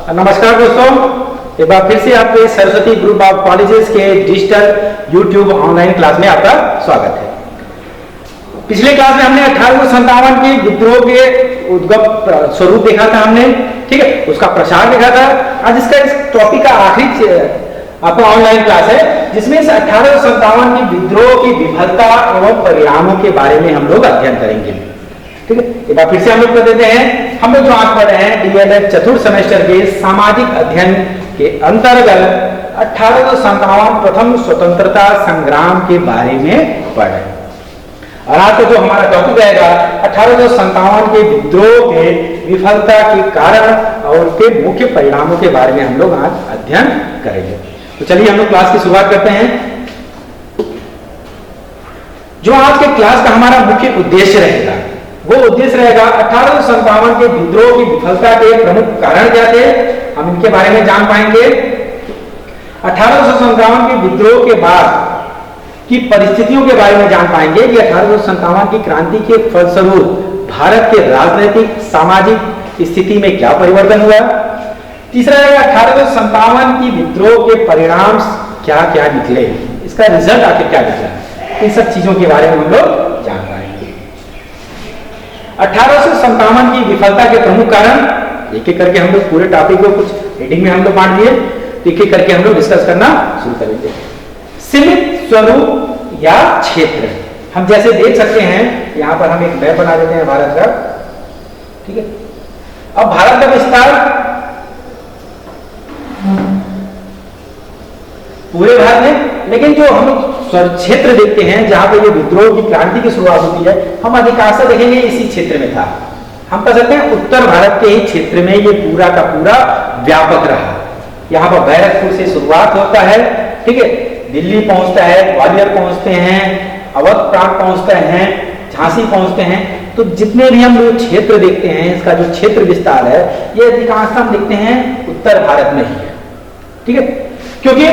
नमस्कार दोस्तों, एक बार फिर से आपके सरस्वती ग्रुप ऑफ कॉलेजेस के डिजिटल यूट्यूब ऑनलाइन क्लास में आपका स्वागत है। पिछले क्लास में हमने 1857 के विद्रोह के उद्गम स्वरूप देखा था हमने, ठीक है, उसका प्रसार देखा था। आज इसका इस टॉपिक का आखिरी आपका ऑनलाइन क्लास है, जिसमें इस 1857 के विद्रोह की विफलता एवं परिणामों के बारे में हम लोग अध्ययन करेंगे। ठीक है, एक बार फिर से हम लोग कर देते हैं। हम लोग जो आज पढ़ रहे हैं डीएलएड चतुर्थ सेमेस्टर के सामाजिक अध्ययन के अंतर्गत 1857 प्रथम स्वतंत्रता संग्राम के बारे में पढ़ रहे हैं। और आज तो जो हमारा टॉपिक रहेगा 1857 के विद्रोह के विफलता के कारण और उसके मुख्य परिणामों के बारे में हम लोग आज अध्ययन करेंगे। तो चलिए हम लोग क्लास की शुरुआत करते हैं। जो आज के क्लास का हमारा मुख्य उद्देश्य रहेगा वो उद्देश्य रहेगा 1857 के विद्रोह की विफलता के प्रमुख कारण क्या थे, हम इनके बारे में जान पाएंगे। 1857 के विद्रोह के बाद की परिस्थितियों के बारे में जान पाएंगे कि 1857 की क्रांति के फलस्वरूप भारत के राजनीतिक सामाजिक स्थिति में क्या परिवर्तन हुआ। तीसरा है 1857 की विद्रोह के परिणाम क्या क्या निकले, इसका रिजल्ट आखिर क्या निकला, इन सब चीजों के बारे में हम लोग जान पाएंगे। 1857 की विफलता के प्रमुख कारण एक एक करके हम लोग पूरे टॉपिक को कुछ हेडिंग में हम लोग बांट दिए, तो एक एक करके हम लोग डिस्कस करना शुरू करेंगे। सीमित स्वरूप या क्षेत्र, हम जैसे देख सकते हैं यहां पर हम एक मैप बना देते हैं भारत का, ठीक है। अब भारत का विस्तार पूरे भारत में, लेकिन जो हम क्षेत्र देखते हैं जहां पर ये विद्रोह की क्रांति की शुरुआत होती है, हम अधिकांश देखेंगे इसी क्षेत्र में था। हम कह सकते हैं उत्तर भारत के ही क्षेत्र में ये पूरा का पूरा व्यापक रहा। यहाँ पर बैरकपुर से शुरुआत होता है, ठीक है, दिल्ली पहुंचता है, ग्वालियर पहुंचते हैं, अवध प्रांत पहुंचते हैं, झांसी पहुंचते हैं। तो जितने भी हम लोग क्षेत्र देखते हैं, इसका जो क्षेत्र विस्तार है ये अधिकांश हम देखते हैं उत्तर भारत में ही है, ठीक है। क्योंकि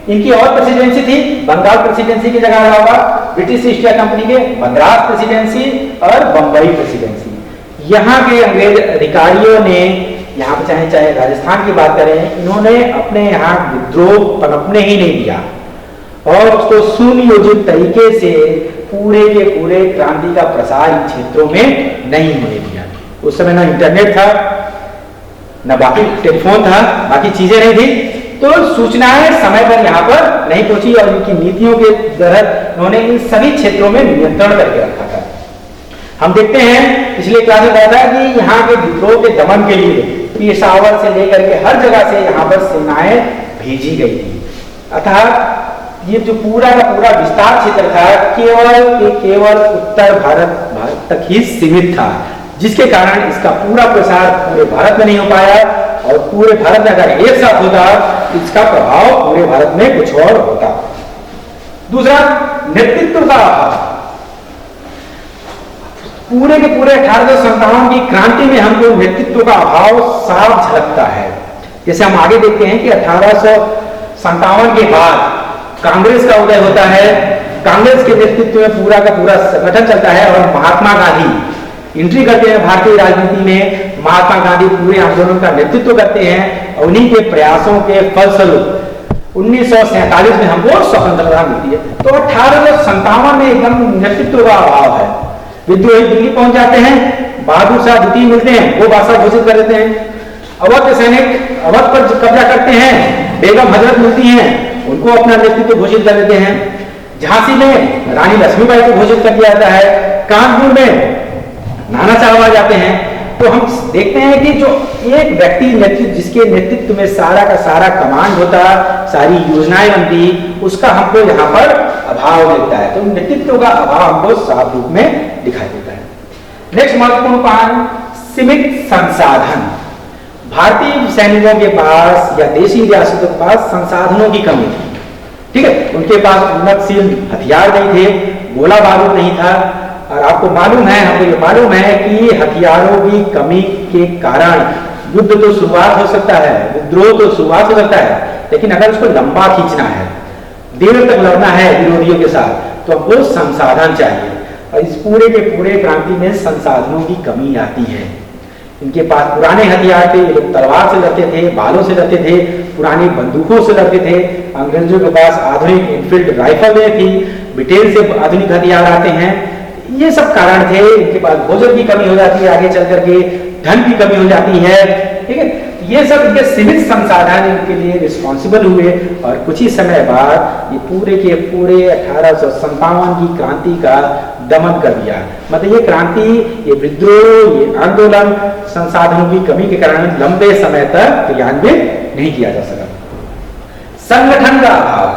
इनकी और प्रेसिडेंसी थी, बंगाल प्रेसिडेंसी की जगह होगा ब्रिटिश ईस्ट इंडिया कंपनी के मद्रास प्रेसिडेंसी और बंबई प्रेसिडेंसी। यहाँ के अंग्रेज अधिकारियों ने यहाँ पे चाहे राजस्थान की बात करें, इन्होंने अपने यहाँ विद्रोह पनपने ही नहीं दिया और उसको सुनियोजित तरीके से पूरे के पूरे क्रांति का प्रसार इन क्षेत्रों में नहीं होने दिया। उस समय ना इंटरनेट था, ना बाकी टेलीफोन था, बाकी चीजें नहीं थी, तो सूचनाएं समय पर यहाँ पर नहीं पहुंची और इनकी नीतियों के तहत उन्होंने इन सभी क्षेत्रों में नियंत्रण करके रखा था। हम देखते हैं पिछले क्लास में बताया कि यहाँ के विद्रोह के दमन के लिए पेशावर से लेकर के हर जगह से यहाँ पर सेनाएं भेजी गई थी। अतः ये जो पूरा का पूरा विस्तार क्षेत्र था केवल उत्तर भारत तक ही सीमित था, जिसके कारण इसका पूरा प्रसार पूरे भारत में नहीं हो पाया और पूरे भारत में अगर एक साथ होता इसका प्रभाव पूरे भारत में कुछ और होता। दूसरा, नेतृत्व का अभाव। पूरे के पूरे 1857 की क्रांति में हमको नेतृत्व का अभाव साफ झलकता है। जैसे हम आगे देखते हैं कि 1857 के बाद कांग्रेस का उदय होता है, कांग्रेस के नेतृत्व में पूरा का पूरा संगठन चलता है और महात्मा गांधी एंट्री करते हैं भारतीय राजनीति में। महात्मा गांधी पूरे आंदोलन का नेतृत्व करते हैं और उन्हीं के प्रयासों के फलस्वरूप 1947 में हमको स्वतंत्रता मिलती है। तो 1857 में एकदम नेतृत्व का अभाव है। विद्रोही दिल्ली पहुंच जाते हैं, बहादुर शाह द्वितीय मिलते हैं, वो बादशाह घोषित कर देते हैं। अवध के सैनिक अवध पर कब्जा करते हैं, बेगम हजरत मिलती हैं, उनको अपना नेतृत्व घोषित कर देते हैं। झांसी में रानी लक्ष्मीबाई को घोषित कर दिया जाता है। कानपुर में नाना साहब आ जाते हैं। तो हम देखते हैं कि जो एक व्यक्ति नेतृत्व, जिसके नेतृत्व में सारा का सारा कमांड होता, सारी योजनाएं बनती, उसका हमको यहाँ पर अभाव मिलता है। तो नेतृत्व का अभाव हमको साफ रूप में दिखाई देता है। नेक्स्ट महत्वपूर्ण पॉइंट, सीमित संसाधन। भारतीय सैनिकों के पास या देशी रियासतों के पास संसाधनों की कमी थी, ठीक है। उनके पास उन्नतशील हथियार नहीं थे, गोला बारूद नहीं था। और आपको मालूम है, हमको ये मालूम है कि हथियारों की कमी के कारण युद्ध तो शुरुआत हो सकता है, विद्रोह तो शुरुआत हो सकता है, लेकिन अगर उसको लंबा खींचना है, देर तक लड़ना है विरोधियों के साथ, तो हमको संसाधन चाहिए। और इस पूरे के पूरे क्रांति में संसाधनों की कमी आती है। इनके पास पुराने हथियार थे, ये लोग तलवार से लड़ते थे, भालों से लड़ते थे, पुरानी बंदूकों से लड़ते थे। अंग्रेजों के पास आधुनिक इनफील्ड राइफलें थी, ब्रिटेन से आधुनिक हथियार आते हैं। ये सब कारण थे। इनके पास भोजन की कमी हो जाती है, आगे चल करके धन की कमी हो जाती है, ठीक है। ये सब इनके सीमित संसाधन इनके लिए रिस्पॉन्सिबल हुए और कुछ ही समय बाद ये पूरे के पूरे 1857 की क्रांति का दमन कर दिया। मतलब ये क्रांति, ये विद्रोह, ये आंदोलन संसाधनों की कमी के कारण लंबे समय तक क्रियान्वित नहीं किया जा सका। संगठन का अभाव,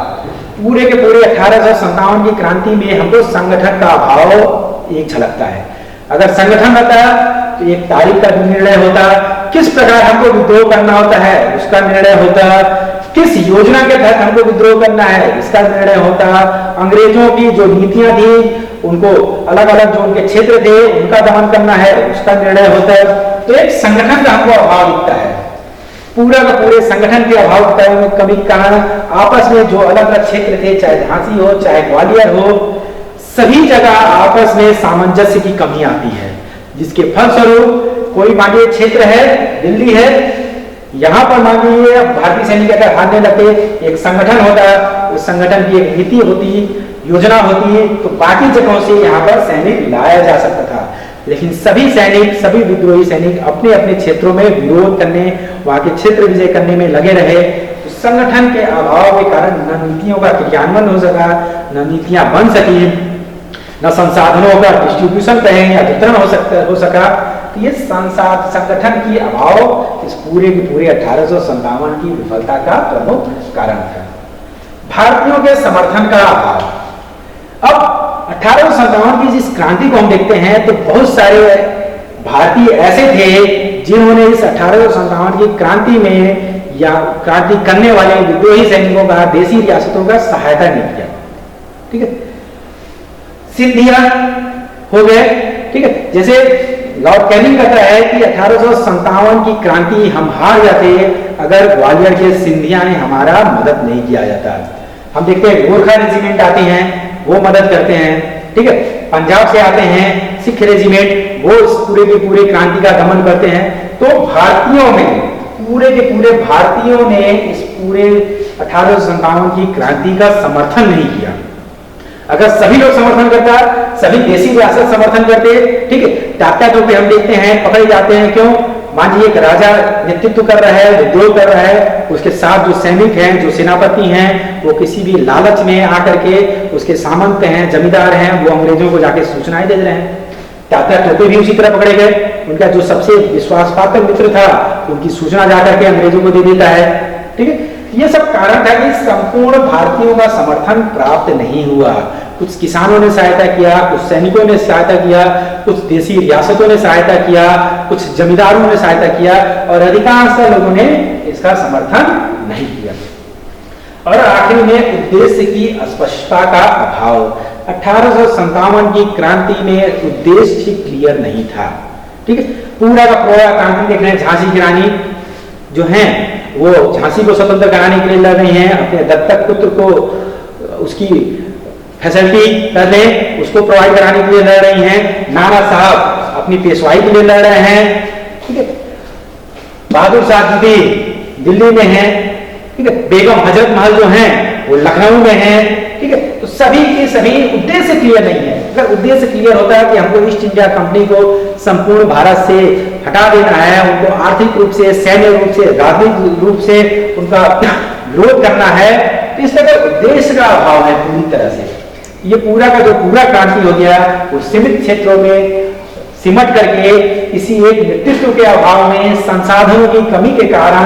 पूरे के पूरे 1857 की क्रांति में हमको संगठन का अभाव एक झलकता है। अगर संगठन रहता तो एक तारीख का निर्णय होता, किस प्रकार हमको विद्रोह करना होता है उसका निर्णय होता, किस योजना के तहत हमको विद्रोह करना है इसका निर्णय होता, अंग्रेजों की जो नीतियां थी उनको अलग अलग जो उनके क्षेत्र थे उनका दमन करना है उसका निर्णय होता है। तो एक संगठन का हमको अभाव दिखता है, पूरा का पूरे संगठन के अभाव में कमी के कारण आपस में जो अलग अलग क्षेत्र थे, चाहे झांसी हो चाहे ग्वालियर हो, सभी जगह आपस में सामंजस्य की कमी आती है, जिसके फलस्वरूप कोई मान लीजिए क्षेत्र है, दिल्ली है, यहाँ पर मान लीजिए भारतीय सैनिक अगर हारने लगते, एक संगठन होता, उस संगठन की एक नीति होती, योजना होती है, तो बाकी जगहों से यहाँ पर सैनिक लाया जा सकता था। लेकिन सभी सैनिक, सभी विद्रोही सैनिक अपने अपने क्षेत्रों में विरोध करने, वहां के क्षेत्र विजय करने में लगे रहे। तो संगठन के अभाव के कारण न नीतियों का क्रियान्वयन हो सका, न नीतियां बन सकी, न संसाधनों का डिस्ट्रीब्यूशन कहें या वितरण हो सका। तो ये संगठन की अभाव इस पूरे के पूरे 1857 की विफलता का प्रमुख कारण था। भारतीयों के समर्थन का अभाव। अब 1857 की जिस क्रांति को हम देखते हैं तो बहुत सारे भारतीय ऐसे थे जिन्होंने इस 1857 की क्रांति में या क्रांति करने वाले विद्रोही सैनिकों का, देसी रियासतों का सहायता नहीं किया, ठीक है। सिंधिया हो गए, ठीक है। जैसे लॉर्ड कैनिंग कहता है कि 1857 की क्रांति हम हार जाते अगर ग्वालियर के सिंधिया ने हमारा मदद नहीं किया जाता। हम देखते हैं गोरखा रेजिमेंट आते हैं, वो मदद करते हैं, ठीक है। पंजाब से आते हैं सिख रेजिमेंट, वो इस पूरे के पूरे क्रांति का दमन करते हैं। तो भारतीयों में, पूरे के पूरे भारतीयों ने इस पूरे 1857 की क्रांति का समर्थन नहीं किया। अगर सभी लोग समर्थन करता, सभी देसी रियासत समर्थन करते, ठीक है, टाटा तो हम देखते हैं पकड़े जाते हैं। क्यों? मान लीजिए एक राजा नेतृत्व कर रहा है, विद्रोह कर रहा है, उसके साथ जो सैनिक हैं, जो सेनापति हैं, वो किसी भी लालच में आकर के उसके सामंत हैं, जमींदार हैं, वो अंग्रेजों को जाके सूचनाएं दे रहे हैं। टाटा टोपे भी उसी तरह पकड़े गए, उनका जो सबसे विश्वासपात्र मित्र था उनकी सूचना जाकर के अंग्रेजों को दे देता है, ठीक है। ये सब कारण था कि संपूर्ण भारतीयों का समर्थन प्राप्त नहीं हुआ। कुछ किसानों ने सहायता किया, कुछ सैनिकों ने सहायता किया, कुछ देसी रियासतों ने सहायता किया, कुछ जमींदारों ने सहायता किया और अधिकांश लोगों ने इसका समर्थन नहीं किया। और आखिर में उद्देश्य की अस्पष्टता का अभाव। 1857 की क्रांति में उद्देश्य क्लियर नहीं था, ठीक है। पूरा का पूरा क्रांति देख रहे हैं, झांसी की रानी जो हैं वो झांसी को स्वतंत्र कराने के लिए लड़ रही हैं, अपने दत्तक पुत्र को उसकी फैसिलिटी कर दें, उसको प्रोवाइड कराने के लिए लड़ रही हैं। नाना साहब अपनी पेशवाई के लिए लड़ रहे हैं, ठीक है। बहादुर शाह जी दिल्ली में हैं, ठीक है। बेगम हजरत महल जो हैं वो लखनऊ में हैं, ठीक है। तो सभी के सभी उद्देश्य क्लियर नहीं है। अगर उद्देश्य क्लियर होता है कि हमको ईस्ट इंडिया कंपनी को संपूर्ण भारत से हटा देना है, उनको आर्थिक रूप से, सैन्य रूप से, राजनीतिक रूप से उनका विरोध करना है, तो इस तरह उद्देश्य का अभाव है पूरी तरह से। ये पूरा का जो पूरा क्रांति हो गया वो सीमित क्षेत्रों में सिमट करके किसी एक नेतृत्व के अभाव में, संसाधनों की कमी के कारण,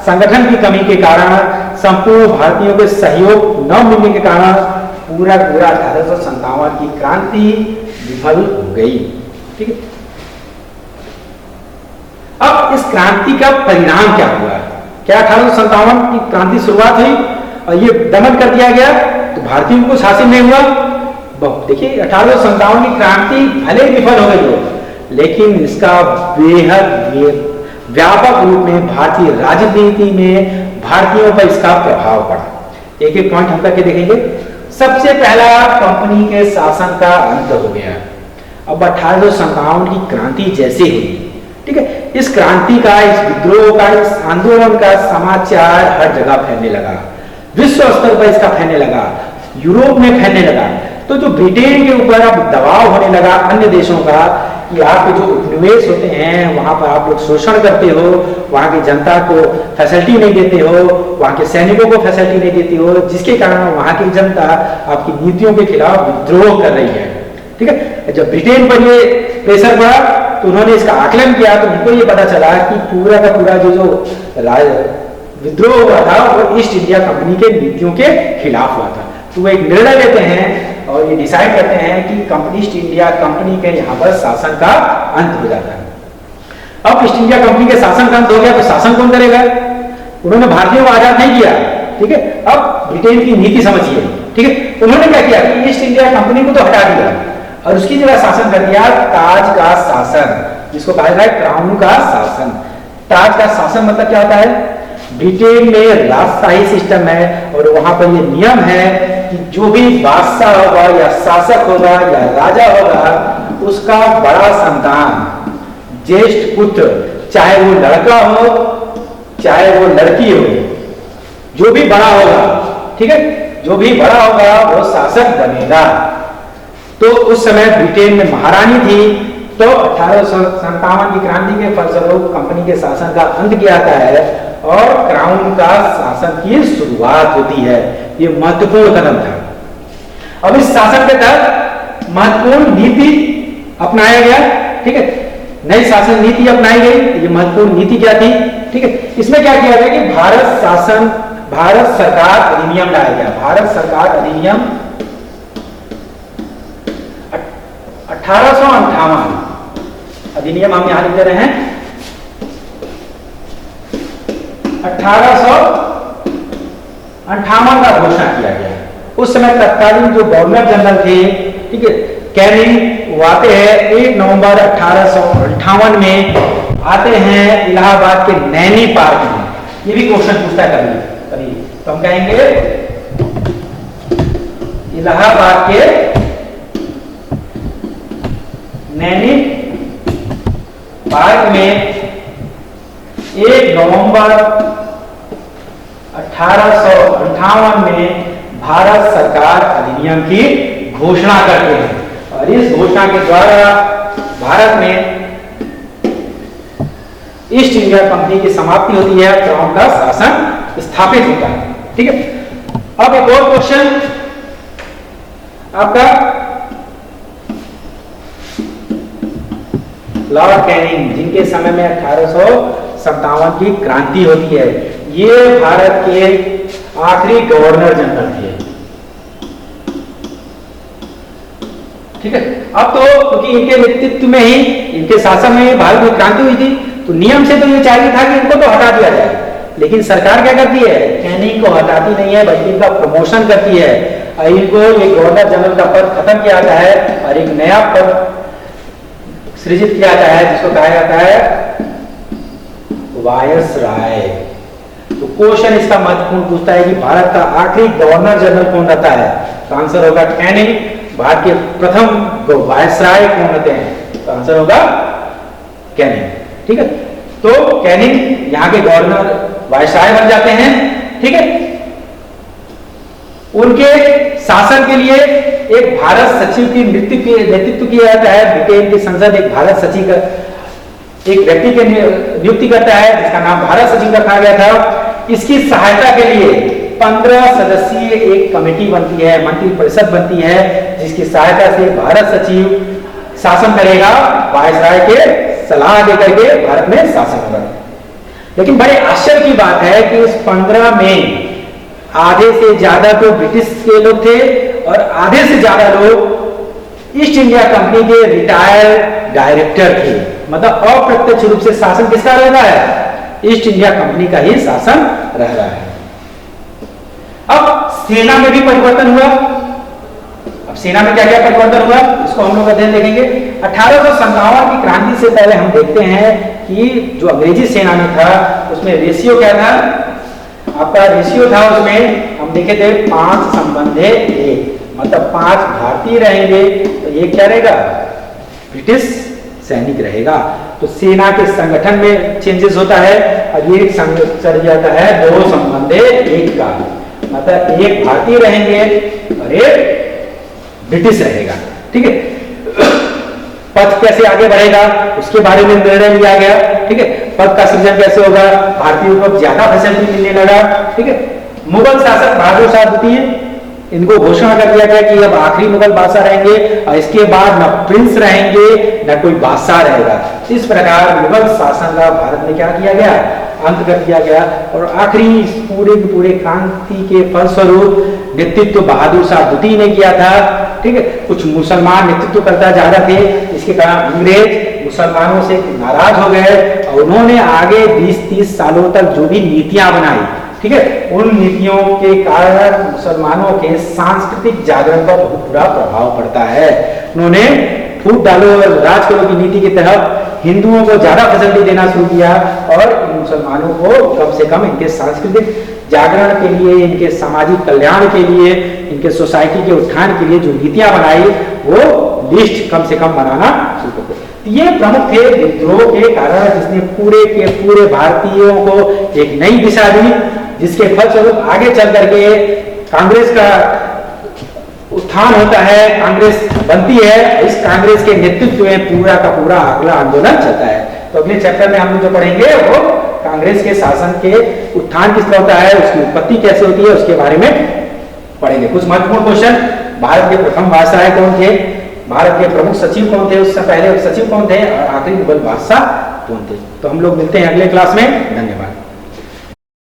संगठन की कमी के कारण, संपूर्ण भारतीयों के सहयोग न मिलने के कारण पूरा 1857 की क्रांति विफल हो गई, ठीक है। अब इस क्रांति का परिणाम क्या हुआ? क्या 1857 की क्रांति शुरुआत हुई और ये दमन कर दिया गया तो भारतीयों को कुछ हासिल नहीं हुआ? देखिए 1857 की क्रांति भले विफल हो गई हो, लेकिन इसका बेहद व्यापक रूप में भारतीय राजनीति में भारतीयों पर इसका प्रभाव पड़ा। एक एक पॉइंट हम करके देखेंगे। सबसे पहला, कंपनी के शासन का अंत हो गया। अब 1857 की क्रांति जैसे हुई, ठीक है, इस क्रांति का, इस विद्रोह का, इस आंदोलन का समाचार हर जगह फैलने लगा, विश्व स्तर पर इसका फैलने लगा, यूरोप में फैलने लगा। तो जो ब्रिटेन के ऊपर अब दबाव होने लगा अन्य देशों का कि आपके जो उपनिवेश होते हैं वहां पर आप लोग शोषण करते हो, वहां की जनता को फैसिलिटी नहीं देते हो, वहां के सैनिकों को फैसिलिटी नहीं देती हो, जिसके कारण वहां की जनता आपकी नीतियों के खिलाफ विद्रोह कर रही है। ठीक है, जब ब्रिटेन पर ये प्रेशर बढ़ा तो उन्होंने इसका आकलन किया तो उनको ये पता चला कि पूरा का पूरा जो विद्रोह हुआ था वो ईस्ट इंडिया कंपनी के नीतियों के खिलाफ हुआ था। तो वो एक निर्णय लेते हैं और ये डिसाइड करते हैं कि ईस्ट इंडिया कंपनी के यहाँ पर शासन का अंत हो जाता है। अब ईस्ट इंडिया कंपनी के शासन का अंत हो गया तो शासन कौन करेगा? उन्होंने भारतीयों को आजाद नहीं किया। ठीक है, अब ब्रिटेन की नीति समझिए। ठीक है, उन्होंने क्या किया कि ईस्ट इंडिया कंपनी को तो हटा दिया और उसकी जगह शासन कर दिया ताज का शासन, जिसको कहा जाता है क्राउन का शासन। ताज का शासन मतलब क्या होता है? ब्रिटेन में राजशाही सिस्टम है और वहां पर ये नियम है कि जो भी बादशाह होगा या शासक होगा या राजा होगा उसका बड़ा संतान, ज्येष्ठ पुत्र, चाहे वो लड़का हो चाहे वो लड़की हो, जो भी बड़ा होगा, ठीक है, जो भी बड़ा होगा वो शासक बनेगा। तो उस समय ब्रिटेन में महारानी थी, तो 1857 की क्रांति के फलस्वरूप कंपनी के शासन का अंत किया जाता है और क्राउन का शासन की शुरुआत होती है। ये महत्वपूर्ण कदम था। अब इस शासन के तहत महत्वपूर्ण नीति अपनाया गया। ठीक है, नई शासन नीति अपनाई गई। ये महत्वपूर्ण नीति क्या थी? ठीक है, इसमें क्या किया गया कि भारत सरकार अधिनियम लाया गया। भारत सरकार अधिनियम 1858 अधिनियम हम यहां लिख रहे हैं 1858 का घोषणा किया गया। उस समय तत्कालीन जो गवर्नर जनरल थे, ठीक है, कैनिंग, वो आते हैं 1 नवंबर 1858 में आते हैं इलाहाबाद के नैनी पार्क में। ये भी क्वेश्चन पूछता है कभी, तो हम कहेंगे इलाहाबाद के नैनी पार्क में 1 नवंबर 1858 में भारत सरकार अधिनियम की घोषणा करते हैं और इस घोषणा के द्वारा भारत में ईस्ट इंडिया कंपनी की समाप्ति होती है, क्राउन का शासन स्थापित होता है। ठीक है, अब एक और क्वेश्चन आपका, लॉर्ड कैनिंग, जिनके समय में 1857 की क्रांति होती है, ये भारत के आखिरी गवर्नर जनरल थे। ठीक है, अब तो क्योंकि इनके नेतृत्व में ही, इनके शासन में भारत में क्रांति हुई थी, तो नियम से तो ये चाहिए था कि इनको तो हटा दिया जाए, लेकिन सरकार क्या करती है? कैनिंग को हटाती नहीं है बल्कि इनका प्रमोशन करती है। इनको ये गवर्नर जनरल का पद खत्म किया जाता है और एक नया पद सृजित किया जाता है जिसको कहा जाता है वायसराय। तो क्वेश्चन इसका महत्वपूर्ण पूछता है कि भारत का आखिरी गवर्नर जनरल कौन रहता है? तो आंसर होगा कैनिंग। भारत के प्रथम वायसराय कौन रहते हैं? तो आंसर होगा कैनिंग। ठीक है, तो कैनिंग यहाँ के गवर्नर वायसराय बन जाते हैं। ठीक है, उनके शासन के लिए एक भारत सचिव की नेतृत्व किया जाता है। ब्रिटेन की संसद एक भारत सचिव का एक व्यक्ति की नियुक्ति करता है जिसका नाम भारत सचिव रखा गया था। इसकी सहायता के लिए 15 सदस्यीय एक कमेटी बनती है, मंत्रिपरिषद बनती है, जिसकी सहायता से भारत सचिव शासन करेगा, वायसराय के सलाह देकर के भारत में शासन होगा। लेकिन बड़े आश्चर्य की बात है कि इस 15 में आधे से ज्यादा तो ब्रिटिश के लोग थे और आधे से ज्यादा लोग ईस्ट इंडिया कंपनी के रिटायर्ड डायरेक्टर थे। मतलब अप्रत्यक्ष रूप से शासन किसका रह रहा है? ईस्ट इंडिया कंपनी का ही शासन रह रहा है। अब सेना में भी परिवर्तन हुआ। अब सेना में क्या क्या परिवर्तन हुआ इसको हम लोग अध्ययन देखेंगे। 1857 की क्रांति से पहले हम देखते हैं कि जो अंग्रेजी सेना में था उसमें रेशियो क्या था? आपका रेशियो था, उसमें हम देखे थे 5 संबंधे 1, मतलब 5 भारतीय रहेंगे तो 1 क्या रहेगा? ब्रिटिश सैनिक रहेगा। तो सेना के संगठन में चेंजेस होता है। अब ये चल जाता है दो संबंधे एक का, मतलब एक भारतीय रहेंगे और एक ब्रिटिश रहेगा। ठीक है, पद कैसे आगे बढ़ेगा उसके बारे में निर्णय लिया गया। ठीक है, पद का सृजन कैसे होगा, भारतीयों को ज्यादा फैसिलिटी मिलने लगा। ठीक है, मुगल शासक बहादुर शाह द्वितीय, इनको घोषणा कर दिया गया कि अब आखिरी मुगल बादशाह रहेंगे और इसके बाद न प्रिंस रहेंगे न कोई बादशाह रहेगा। इस प्रकार मुगल शासन का भारत में क्या किया गया, अंत कर दिया गया। और आखिरी पूरे क्रांति के फलस्वरूप नेतृत्व बहादुर शाह द्वितीय ने किया था। ठीक है, कुछ मुसलमान नेतृत्वकर्ता ज्यादा थे, इसके कारण अंग्रेज मुसलमानों से नाराज हो गए और उन्होंने आगे 20-30 सालों तक जो भी नीतियां बनाई, ठीक है, उन नीतियों के कारण मुसलमानों के सांस्कृतिक जागरण पर बहुत बुरा प्रभाव पड़ता है। उन्होंने फूट डालो और राज करो की नीति के तहत हिंदुओं को ज्यादा फैसिलिटी देना शुरू किया और इन मुसलमानों को कम से कम इनके सांस्कृतिक जागरण के लिए, इनके सामाजिक कल्याण के लिए, इनके सोसाइटी के उत्थान के लिए जो नीतियां बनाई वो लिस्ट कम से कम बनाना शुरू कर। ये प्रमुख थे विद्रोह के कारण, जिसने पूरे के पूरे भारतीयों को एक नई दिशा दी, जिसके फलस्वरूप आगे चल करके कांग्रेस का उत्थान होता है, कांग्रेस बनती है। इस कांग्रेस के नेतृत्व में पूरा का पूरा अगला आंदोलन चलता है। तो अगले चैप्टर में हम लोग जो पढ़ेंगे वो कांग्रेस के शासन के उत्थान किस तरह होता है, उसकी उत्पत्ति कैसे होती है, उसके बारे में पढ़ेंगे। कुछ महत्वपूर्ण क्वेश्चन, भारत के प्रथम बादशाह कौन थे, भारत के प्रमुख सचिव कौन थे, उससे पहले सचिव कौन थे और आखिरी मुगल बादशाह कौन थे। तो हम लोग मिलते हैं अगले क्लास में। धन्यवाद।